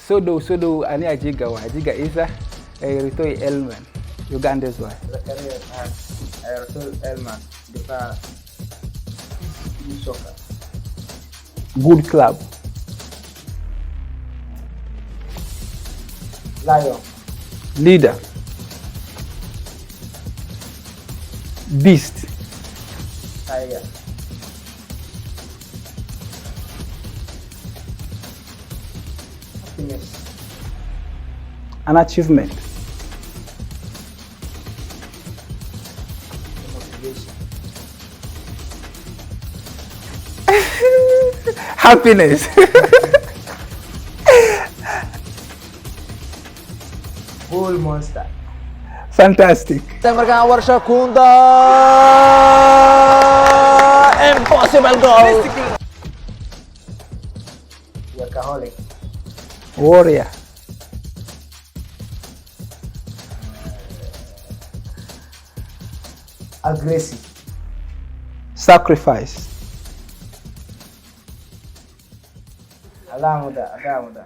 Sodo ani ajiga Isa Ritoi Elman Uganda's way. Zakaria Rasul Elman defa soccer. Good club. Lion. Leader. Beast. Tiger. Happiness. An achievement. Motivation. Happiness. Bull monster. Fantastic. Mereka Warshakunda impossible goal. Workaholic. Warrior. Aggressive. Sacrifice. Alamuda.